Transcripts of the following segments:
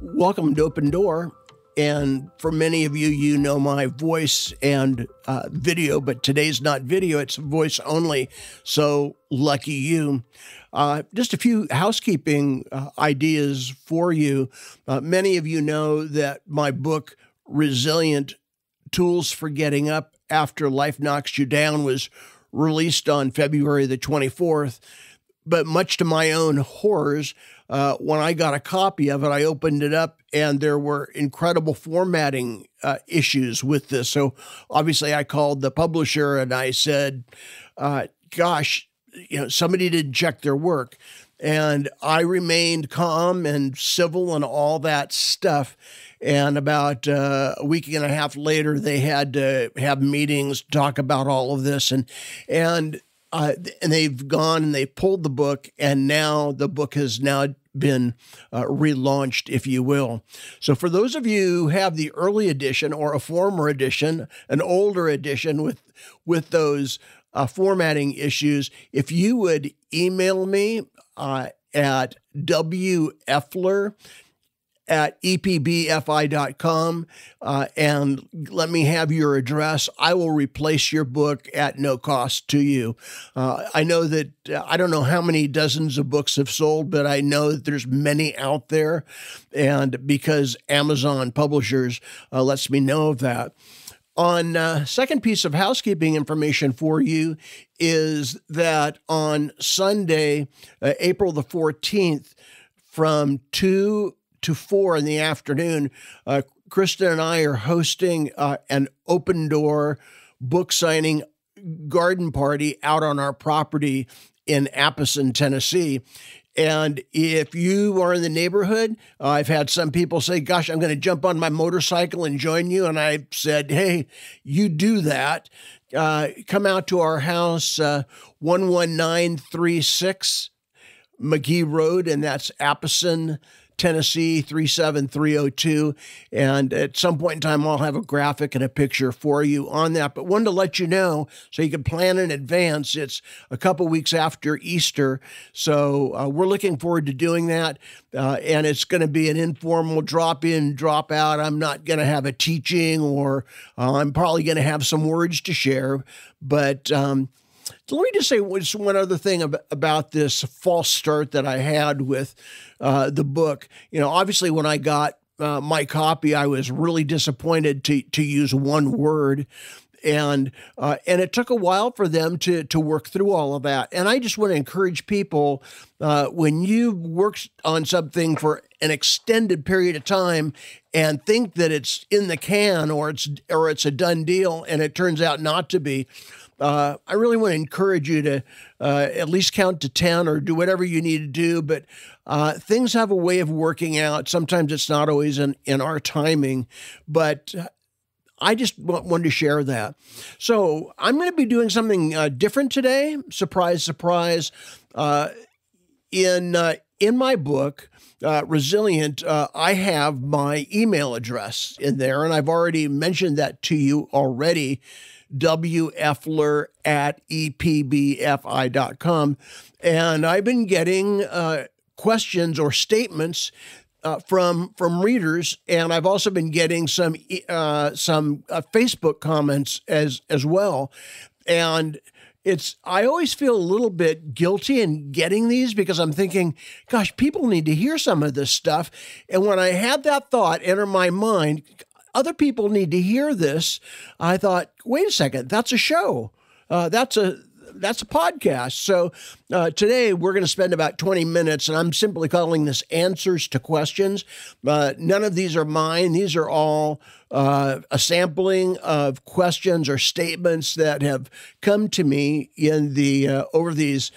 Welcome to Open Door. And for many of you, you know my voice and video, but today's not video, it's voice only. So lucky you. Just a few housekeeping ideas for you. Many of you know that my book, Resilient Tools for Getting Up After Life Knocks You Down, was released on February the 24th. But much to my own horrors, when I got a copy of it, I opened it up and there were incredible formatting issues with this. So obviously I called the publisher and I said, gosh, somebody didn't check their work. And I remained calm and civil and all that stuff. And about a week and a half later, they had to have meetings, talk about all of this. And they've gone and they pulled the book, and now the book has now been relaunched, if you will. So for those of you who have the early edition or a former edition, an older edition with those formatting issues, if you would email me at weffler@epbfi.com and let me have your address. I will replace your book at no cost to you. I know that I don't know how many dozens of books have sold, but I know that there's many out there, and because Amazon Publishers lets me know of that. On second piece of housekeeping information for you is that on Sunday, April the 14th, from 2 to 4 in the afternoon, Krista and I are hosting an open door book signing garden party out on our property in Appleton, Tennessee. And if you are in the neighborhood, I've had some people say, gosh, I'm going to jump on my motorcycle and join you. And I said, hey, you do that. Come out to our house, 11936 McGee Road, and that's Appleton, Tennessee 37302. And at some point in time, I'll have a graphic and a picture for you on that. But wanted to let you know so you can plan in advance. It's a couple weeks after Easter. So we're looking forward to doing that. And it's going to be an informal drop in, drop out. I'm not going to have a teaching, or I'm probably going to have some words to share. But let me just say one other thing about this false start that I had with the book. Obviously, when I got my copy, I was really disappointed to use one word, and it took a while for them to work through all of that. And I just want to encourage people, when you work on something for an extended period of time and think that it's in the can or it's a done deal, and it turns out not to be. I really want to encourage you to at least count to 10 or do whatever you need to do. But things have a way of working out. Sometimes it's not always in our timing, but I just wanted to share that. So I'm going to be doing something different today. Surprise, surprise. In my book, Resilient, I have my email address in there, and I've already mentioned that to you already. weffler@epbfi.com. And I've been getting questions or statements from readers, and I've also been getting some Facebook comments as well. And I always feel a little bit guilty in getting these because I'm thinking, gosh, people need to hear some of this stuff. And when I had that thought enter my mind, other people need to hear this, I thought, wait a second, that's a show. That's a podcast. So today we're going to spend about 20 minutes, and I'm simply calling this Answers to Questions. None of these are mine. These are all a sampling of questions or statements that have come to me in the over this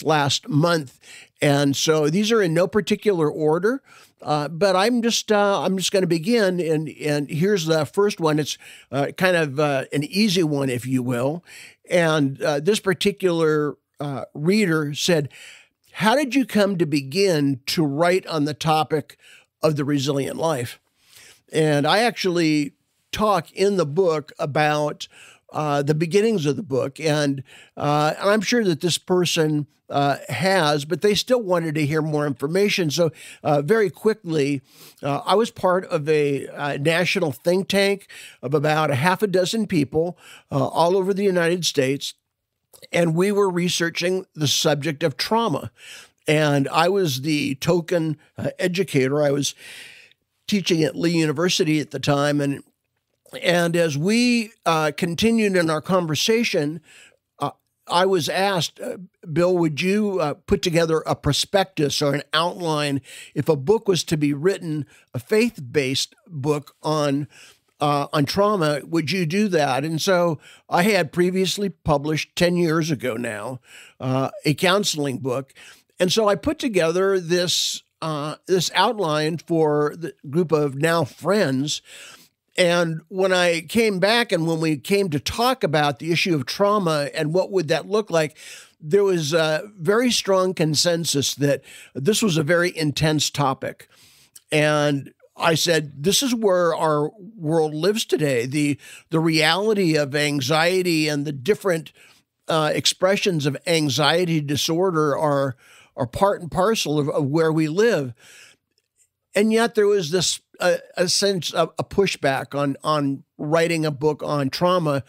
last month. And so these are in no particular order. But I'm just going to begin, and here's the first one. It's kind of an easy one, if you will. And this particular reader said, "How did you come to begin to write on the topic of the resilient life?" And I actually talk in the book about the beginnings of the book, and I'm sure that this person has, but they still wanted to hear more information. So very quickly, I was part of a national think tank of about a half a dozen people all over the United States, and we were researching the subject of trauma. And I was the token educator. I was teaching at Lee University at the time, and as we continued in our conversation, I was asked, Bill, would you put together a prospectus or an outline if a book was to be written, a faith-based book on trauma? Would you do that? And so I had previously published 10 years ago now a counseling book, and so I put together this outline for the group of now friends. And when I came back and when we came to talk about the issue of trauma and what would that look like, there was a very strong consensus that this was a very intense topic. And I said, this is where our world lives today. The reality of anxiety and the different expressions of anxiety disorder are part and parcel of where we live. And yet there was this a sense of a pushback on writing a book on trauma.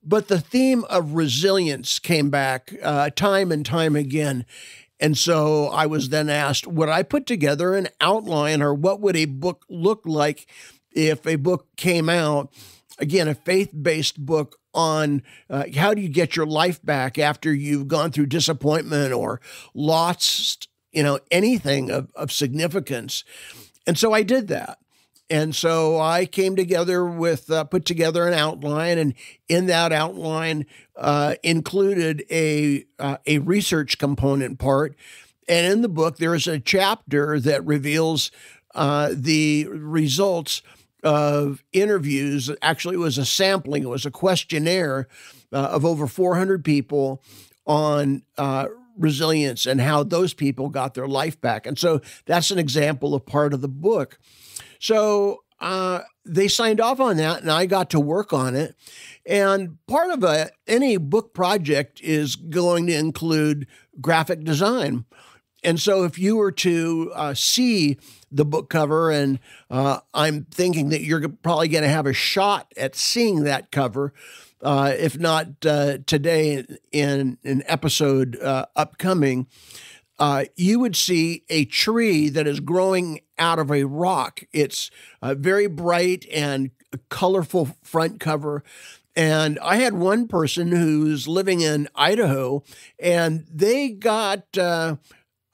But the theme of resilience came back time and time again. And so I was then asked, would I put together an outline, or what would a book look like if a book came out? Again, a faith-based book on how do you get your life back after you've gone through disappointment or lost, anything of significance. And so I did that. And so I came together with, put together an outline, and in that outline included a research component part. And in the book, there is a chapter that reveals the results of interviews. Actually, it was a sampling. It was a questionnaire of over 400 people on resilience and how those people got their life back. And so that's an example of part of the book. So they signed off on that, and I got to work on it. And part of any book project is going to include graphic design. And so if you were to see the book cover, and I'm thinking that you're probably going to have a shot at seeing that cover, if not today in an episode upcoming, you would see a tree that is growing out of a rock. It's very bright and colorful front cover. And I had one person who's living in Idaho, and they got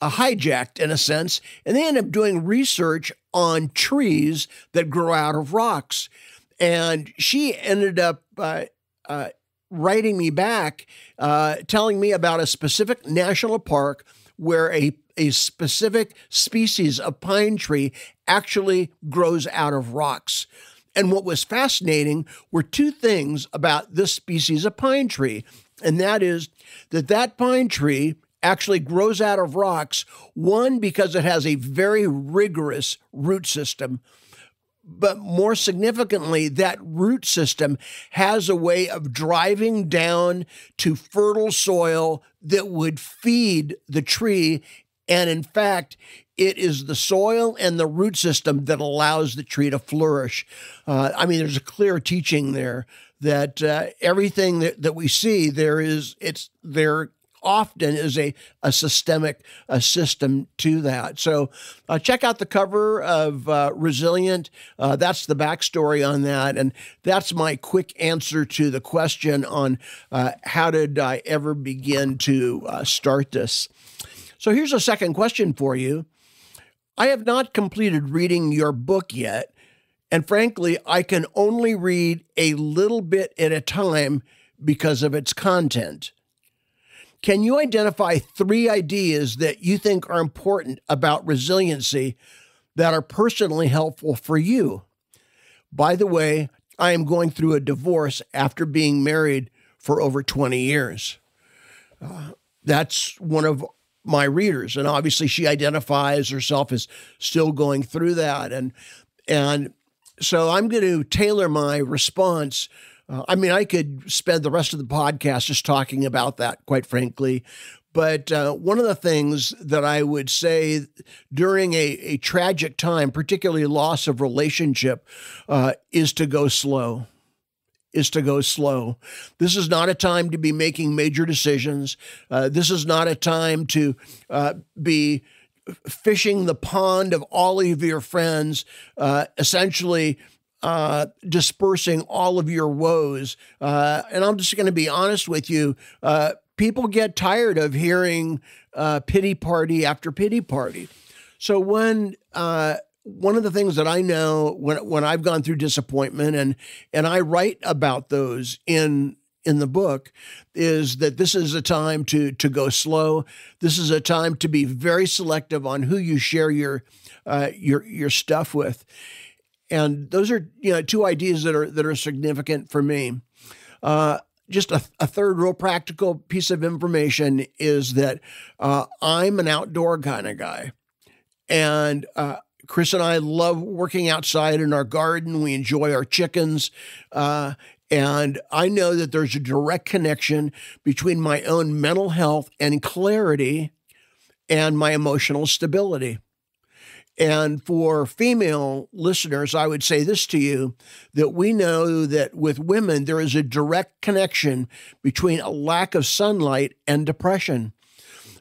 hijacked in a sense, and they ended up doing research on trees that grow out of rocks. And she ended up writing me back, telling me about a specific national park where a specific species of pine tree actually grows out of rocks. And what was fascinating were two things about this species of pine tree, and that is that pine tree actually grows out of rocks, one, because it has a very rigorous root system, but more significantly, that root system has a way of driving down to fertile soil that would feed the tree. And in fact, it is the soil and the root system that allows the tree to flourish. There's a clear teaching there that everything that we see, there often is a systemic system to that. So check out the cover of Resilient. That's the backstory on that. And that's my quick answer to the question on how did I ever begin to start this. So here's a second question for you. I have not completed reading your book yet. And frankly, I can only read a little bit at a time because of its content. Can you identify 3 ideas that you think are important about resiliency that are personally helpful for you? By the way, I am going through a divorce after being married for over 20 years. That's one of my readers. And obviously she identifies herself as still going through that. And so I'm going to tailor my response I mean, I could spend the rest of the podcast just talking about that, quite frankly. But one of the things that I would say during a tragic time, particularly loss of relationship, is to go slow. Is to go slow. This is not a time to be making major decisions. This is not a time to be fishing the pond of all of your friends, essentially dispersing all of your woes. And I'm just going to be honest with you. People get tired of hearing pity party after pity party. So when one of the things that I know when I've gone through disappointment and I write about those in the book is that this is a time to go slow. This is a time to be very selective on who you share your stuff with. And those are, two ideas that are significant for me. Just a third real practical piece of information is that I'm an outdoor kind of guy. And Chris and I love working outside in our garden. We enjoy our chickens. And I know that there's a direct connection between my own mental health and clarity and my emotional stability. And for female listeners, I would say this to you, that we know that with women, there is a direct connection between a lack of sunlight and depression.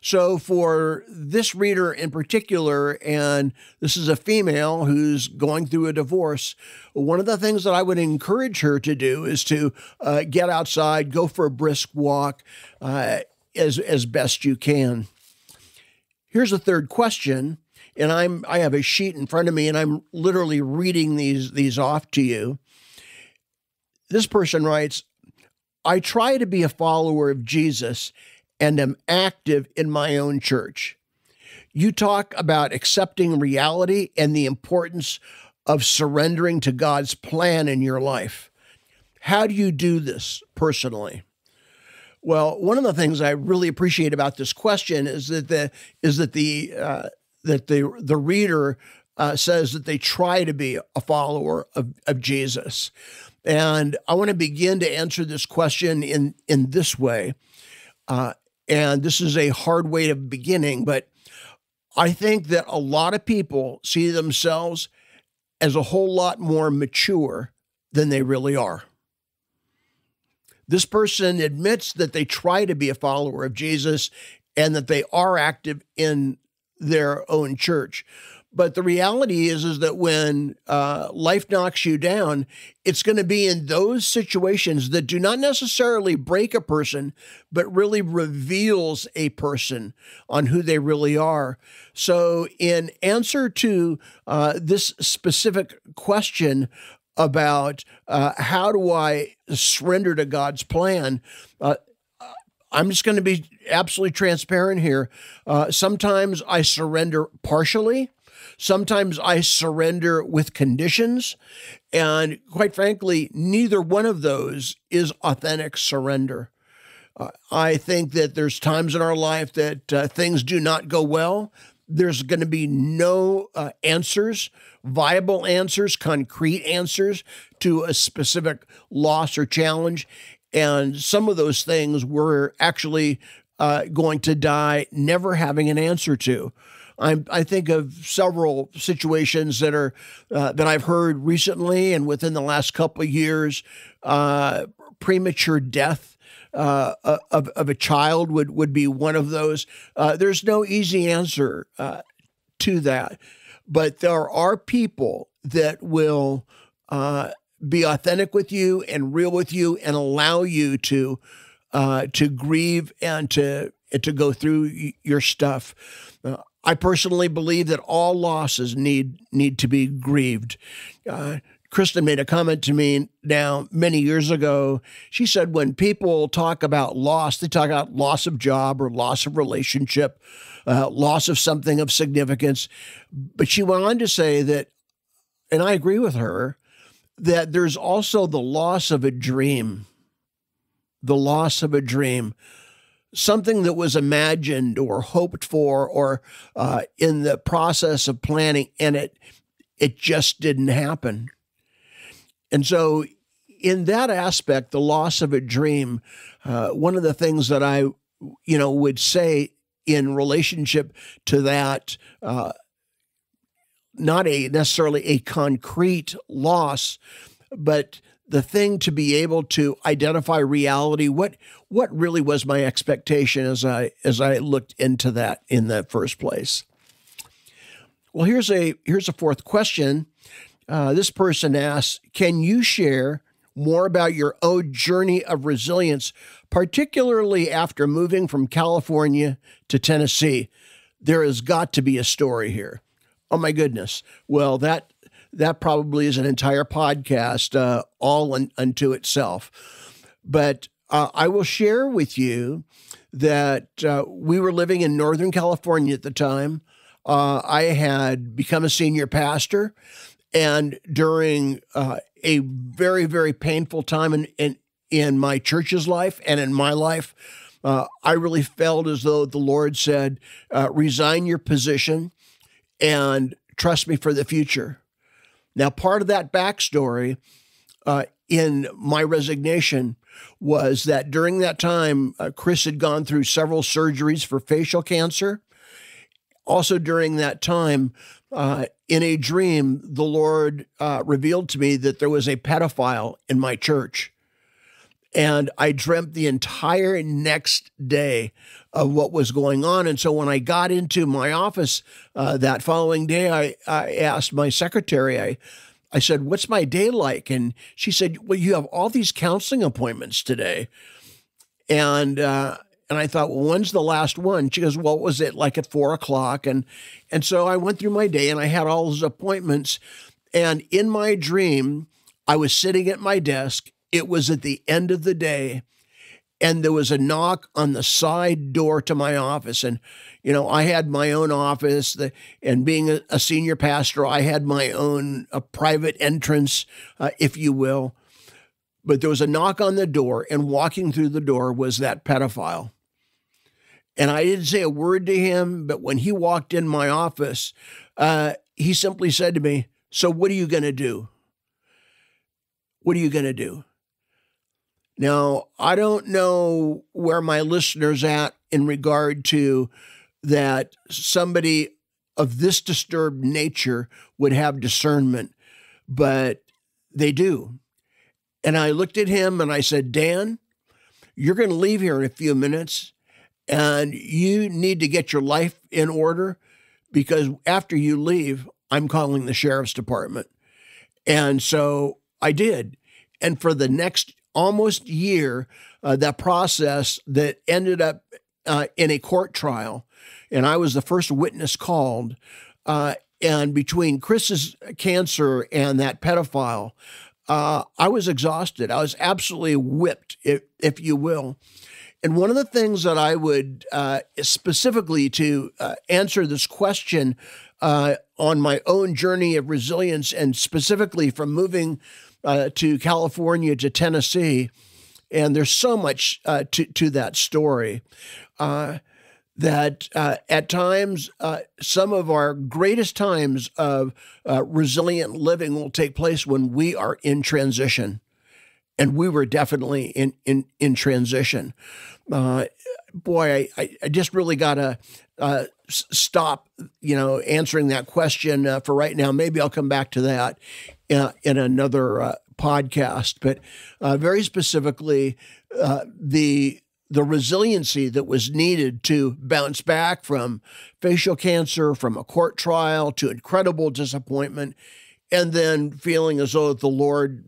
So for this reader in particular, and this is a female who's going through a divorce, one of the things that I would encourage her to do is to get outside, go for a brisk walk as best you can. Here's a third question. And I have a sheet in front of me, and I'm literally reading these off to you. This person writes, I try to be a follower of Jesus and am active in my own church. You talk about accepting reality and the importance of surrendering to God's plan in your life. How do you do this personally? Well, one of the things I really appreciate about this question is that the reader says that they try to be a follower of Jesus. And I want to begin to answer this question in this way. And this is a hard way of beginning, but I think that a lot of people see themselves as a whole lot more mature than they really are. This person admits that they try to be a follower of Jesus and that they are active in their own church. But the reality is that when life knocks you down, it's going to be in those situations that do not necessarily break a person, but really reveals a person on who they really are. So in answer to this specific question about how do I surrender to God's plan, I'm just going to be absolutely transparent here. Sometimes I surrender partially. Sometimes I surrender with conditions. And quite frankly, neither one of those is authentic surrender. I think that there's times in our life that things do not go well. There's going to be no answers, viable answers, concrete answers to a specific loss or challenge. And some of those things we're actually going to die never having an answer to. I think of several situations that I've heard recently and within the last couple of years. Premature death of a child would be one of those. There's no easy answer to that, but there are people that will be authentic with you and real with you and allow you to grieve and to go through your stuff. I personally believe that all losses need to be grieved. Kristen made a comment to me now many years ago. She said when people talk about loss, they talk about loss of job or loss of relationship, loss of something of significance. But she went on to say that, and I agree with her, that there's also the loss of a dream, something that was imagined or hoped for or in the process of planning, and it just didn't happen. And so in that aspect, the loss of a dream, one of the things that I, would say in relationship to that, not necessarily a concrete loss, but the thing to be able to identify reality, what really was my expectation as I looked into that in the first place. Well, here's a fourth question. This person asks, can you share more about your own journey of resilience, particularly after moving from California to Tennessee? There has got to be a story here. Oh my goodness. Well, that probably is an entire podcast all unto itself. But I will share with you that we were living in Northern California at the time. I had become a senior pastor, and during a very, very painful time in my church's life and in my life, I really felt as though the Lord said, resign your position and trust me for the future. Now, part of that backstory in my resignation was that during that time, Chris had gone through several surgeries for facial cancer. Also during that time, in a dream, the Lord revealed to me that there was a pedophile in my church. And I dreamt the entire next day of what was going on. And so when I got into my office that following day, I asked my secretary, I said, what's my day like? And she said, well, you have all these counseling appointments today. And I thought, well, when's the last one? She goes, well, was it like at 4:00? And so I went through my day and I had all those appointments. And in my dream, I was sitting at my desk. It was at the end of the day, and there was a knock on the side door to my office. And, I had my own office, and being a senior pastor, I had my own private entrance, if you will. But there was a knock on the door, and walking through the door was that pedophile. And I didn't say a word to him, but when he walked in my office, he simply said to me, so what are you going to do? What are you going to do? Now, I don't know where my listeners at in regard to that somebody of this disturbed nature would have discernment, but they do. And I looked at him and I said, Dan, you're going to leave here in a few minutes, and you need to get your life in order, because after you leave, I'm calling the sheriff's department. And so I did. And for the next almost year, that process that ended up in a court trial, and I was the first witness called, and between Chris's cancer and that pedophile, I was exhausted. I was absolutely whipped, if you will. And one of the things that I would specifically to answer this question on my own journey of resilience, and specifically from moving to California to Tennessee, and there's so much to that story, that at times, some of our greatest times of resilient living will take place when we are in transition. And we were definitely in transition. Boy, I just really got to stop, answering that question for right now. Maybe I'll come back to that in another podcast. But very specifically, the resiliency that was needed to bounce back from facial cancer, from a court trial, to incredible disappointment, and then feeling as though the Lord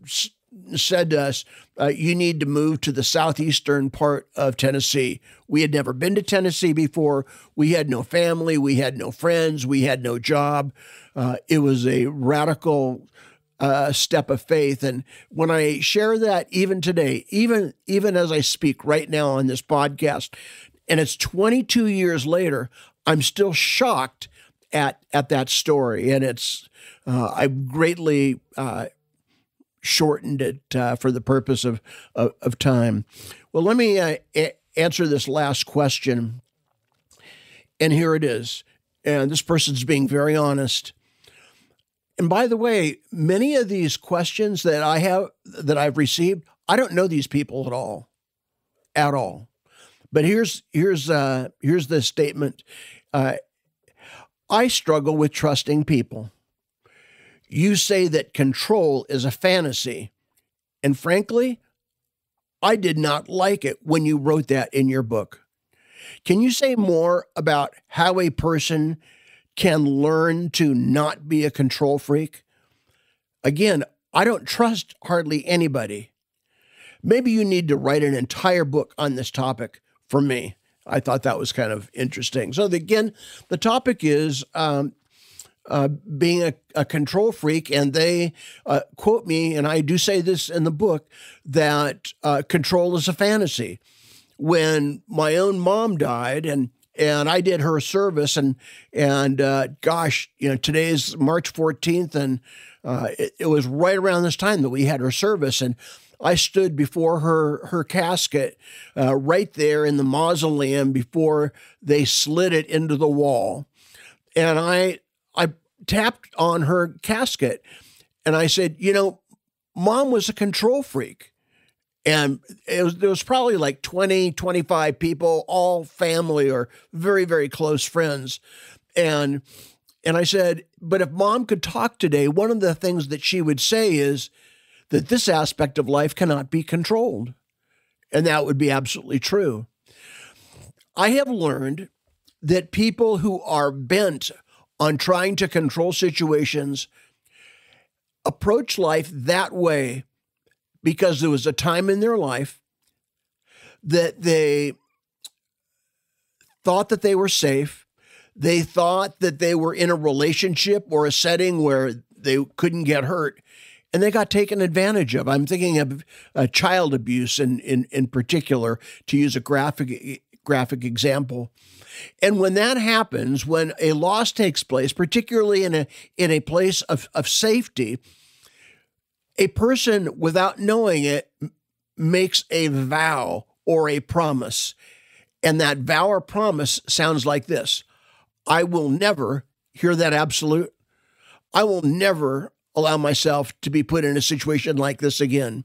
said to us, you need to move to the southeastern part of Tennessee. We had never been to Tennessee before. We had no family. We had no friends. We had no job. It was a radical step of faith. And when I share that, even today, even as I speak right now on this podcast, and it's 22 years later, I'm still shocked at that story. And it's I've greatly shortened it for the purpose of time. Well, let me answer this last question. And here it is. And this person's being very honest. And by the way, many of these questions that I've received, I don't know these people at all. But here's the statement. I struggle with trusting people. You say that control is a fantasy. And frankly, I did not like it when you wrote that in your book. Can you say more about how a person can learn to not be a control freak? Again, I don't trust hardly anybody. Maybe you need to write an entire book on this topic for me. I thought that was kind of interesting. So again, the topic is being a control freak, and they quote me, and I do say this in the book, that control is a fantasy. When my own mom died, and I did her service, and gosh, today's March 14th, and it was right around this time that we had her service, and I stood before her casket right there in the mausoleum before they slid it into the wall. And I tapped on her casket and I said, Mom was a control freak. And there was probably like 20, 25 people, all family or very, very close friends. And I said, but if Mom could talk today, one of the things that she would say is that this aspect of life cannot be controlled. And that would be absolutely true. I have learned that people who are bent on trying to control situations approach life that way because there was a time in their life that they thought that they were safe. They thought that they were in a relationship or a setting where they couldn't get hurt, and they got taken advantage of. I'm thinking of child abuse in particular, to use a graphic example. And when that happens, when a loss takes place, particularly in a place of safety, a person, without knowing it, makes a vow or a promise. And that vow or promise sounds like this: I will never, hear that absolute, I will never allow myself to be put in a situation like this again.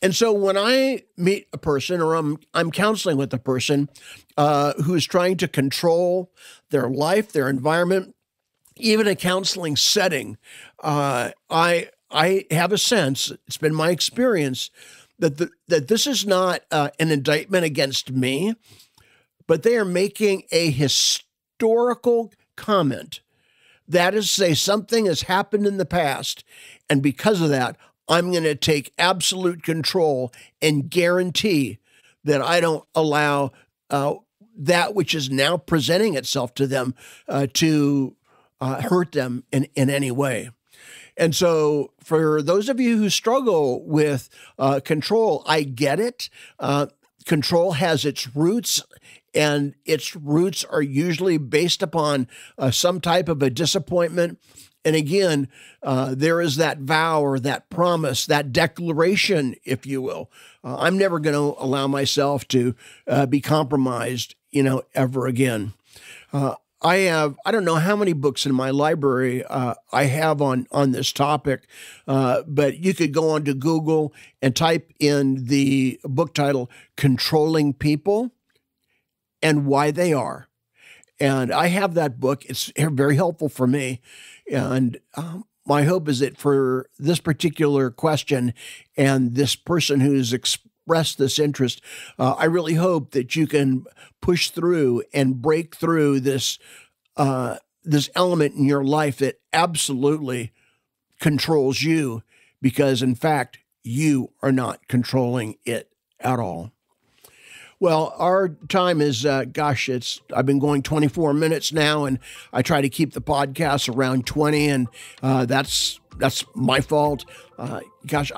And so when I meet a person, or I'm counseling with a person who is trying to control their life, their environment, even a counseling setting, I have a sense, it's been my experience, that this is not an indictment against me, but they are making a historical comment. That is to say, something has happened in the past, and because of that, I'm going to take absolute control and guarantee that I don't allow that which is now presenting itself to them to hurt them in any way. And so for those of you who struggle with control, I get it. Control has its roots, and its roots are usually based upon some type of a disappointment. And again, there is that vow or that promise, that declaration, if you will. I'm never going to allow myself to be compromised, ever again. I don't know how many books in my library I have on this topic, but you could go onto Google and type in the book title, Controlling People and Why They Are. And I have that book. It's very helpful for me. And my hope is that for this particular question and this person who's expressed this interest, I really hope that you can push through and break through this element in your life that absolutely controls you, because in fact, you are not controlling it at all. Well, our time is, I've been going 24 minutes now, and I try to keep the podcast around 20, and that's my fault. I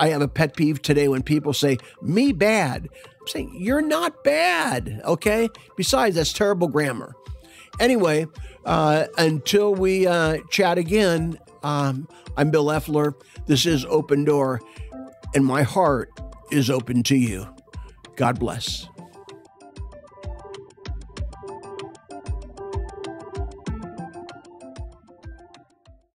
have a pet peeve today when people say, me bad. I'm saying, you're not bad, okay? Besides, that's terrible grammar. Anyway, until we chat again, I'm Bill Effler. This is Open Door, and my heart is open to you. God bless.